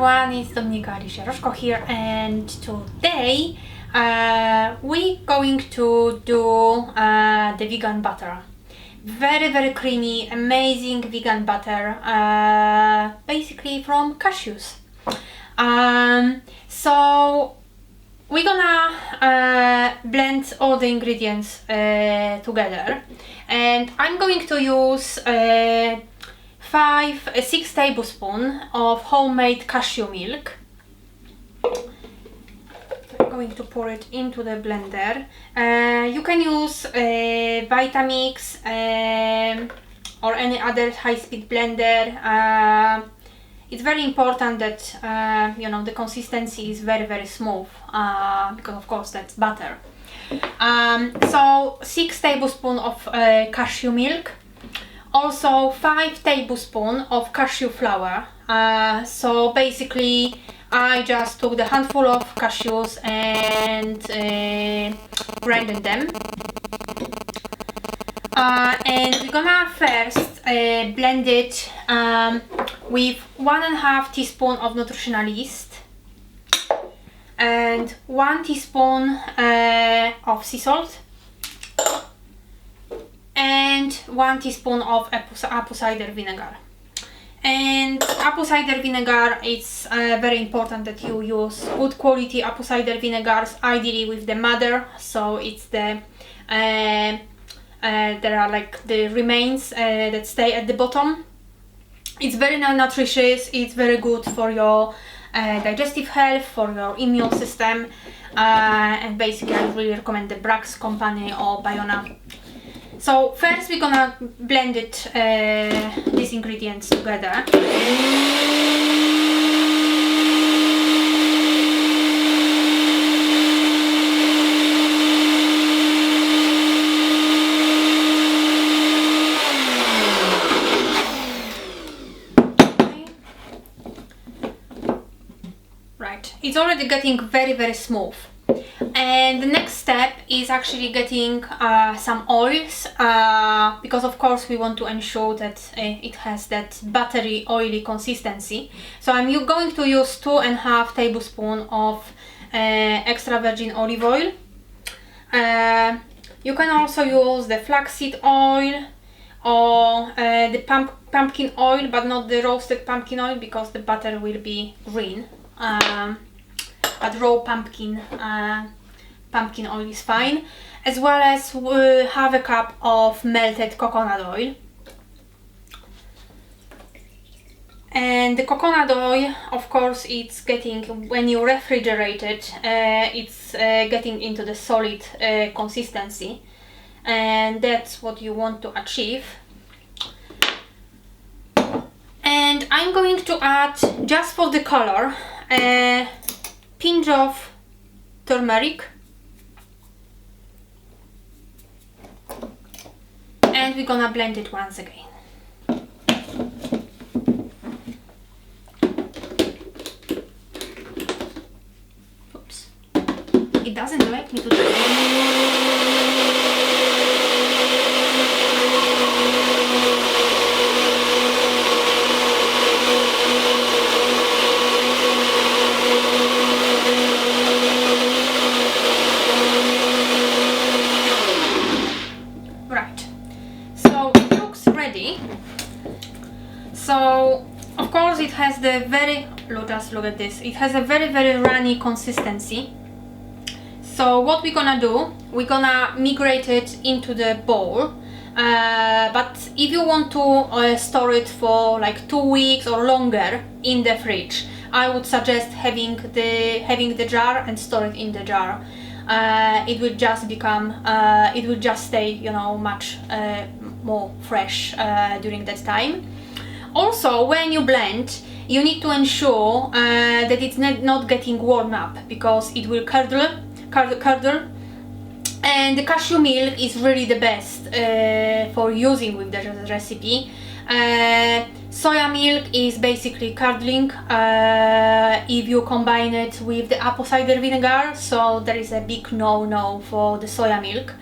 everyone, it's Dominika here, and today we're going to do the vegan butter. Very creamy, amazing vegan butter, basically from cashews. So we're gonna blend all the ingredients together, and I'm going to use 6 tablespoons of homemade cashew milk. I'm going to pour it into the blender. You can use Vitamix or any other high-speed blender. It's very important that the consistency is very smooth, because of course that's butter. So 6 tablespoons of cashew milk. Also 5 tablespoons of cashew flour. So basically I just took the handful of cashews and grinded them. And we're gonna first blend it with 1.5 teaspoon of nutritional yeast and 1 teaspoon of sea salt and 1 teaspoon of apple cider vinegar. And apple cider vinegar, it's very important that you use good quality apple cider vinegars, ideally with the mother, so it's the there are like the remains that stay at the bottom. It's very nutritious, it's very good for your digestive health, for your immune system, and basically I really recommend the Bragg's company or Bayona. So first we're gonna blend it, these ingredients together. Right, it's already getting very smooth. And the next step is actually getting some oils, because of course we want to ensure that it has that buttery, oily consistency. So I'm going to use 2.5 tablespoons of extra virgin olive oil. You can also use the flaxseed oil or the pumpkin oil, but not the roasted pumpkin oil because the butter will be green. But raw pumpkin oil is fine, as well as half a cup of melted coconut oil. And the coconut oil, of course, it's getting, when you refrigerate it, it's getting into the solid consistency, and that's what you want to achieve. And I'm going to add, just for the color, a pinch of turmeric, and we're gonna blend it once again. Oops, it doesn't like me to do it. So of course it has the just look at this, it has a very runny consistency. So what we're gonna do, we're gonna migrate it into the bowl, but if you want to store it for like 2 weeks or longer in the fridge, I would suggest having the jar and store it in the jar. It will just become, it will just stay, much more fresh during that time. Also, when you blend, you need to ensure that it's not getting warmed up, because it will curdle, and the cashew milk is really the best for using with the recipe. Soya milk is basically curdling if you combine it with the apple cider vinegar, so there is a big no for the soya milk.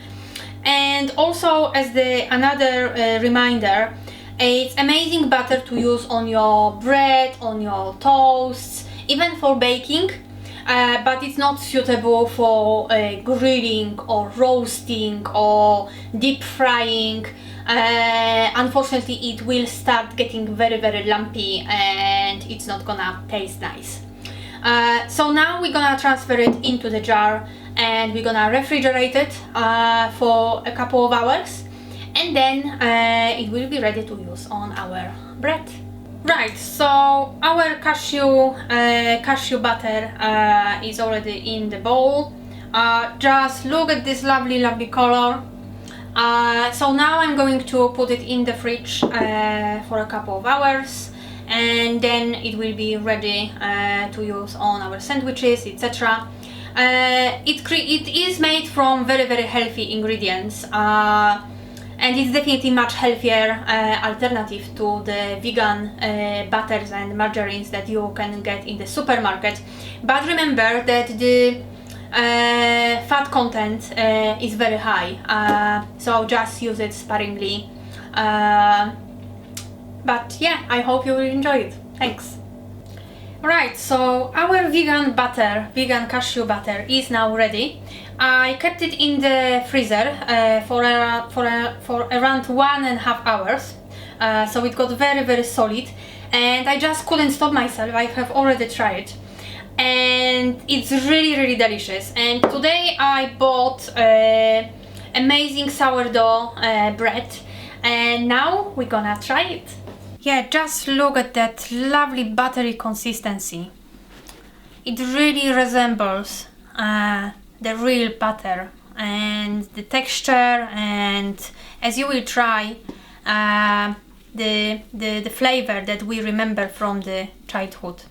And also, as another reminder, it's amazing butter to use on your bread, on your toasts. even for baking, but it's not suitable for grilling or roasting or deep frying. Unfortunately, it will start getting very lumpy and it's not gonna taste nice. So now we're gonna transfer it into the jar and we're gonna refrigerate it for a couple of hours, and then it will be ready to use on our bread. Right, so our cashew butter is already in the bowl. Just look at this lovely color. So now I'm going to put it in the fridge for a couple of hours, and then it will be ready to use on our sandwiches, etc. It is made from very healthy ingredients, and it's definitely much healthier alternative to the vegan butters and margarines that you can get in the supermarket. But remember that the fat content is very high, so just use it sparingly. But yeah, I hope you will enjoy it. Thanks. Right, so our vegan cashew butter is now ready. I kept it in the freezer for around 1.5 hours, so it got very solid, and I just couldn't stop myself. I have already tried it, and it's really delicious. And today I bought amazing sourdough bread, and now we're gonna try it. Yeah, just look at that lovely buttery consistency. It really resembles the real butter, and the texture, and as you will try, the flavor that we remember from the childhood.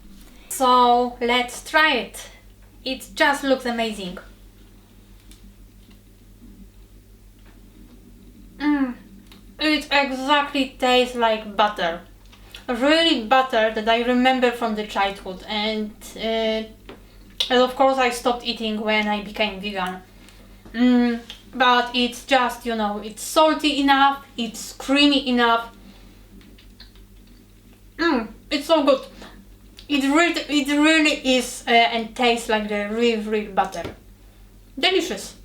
So let's try it. It just looks amazing. It exactly tastes like butter. Really butter that I remember from the childhood, and of course I stopped eating when I became vegan. But it's just, you know, it's salty enough, it's creamy enough. It's so good. It really is and tastes like the real butter. Delicious.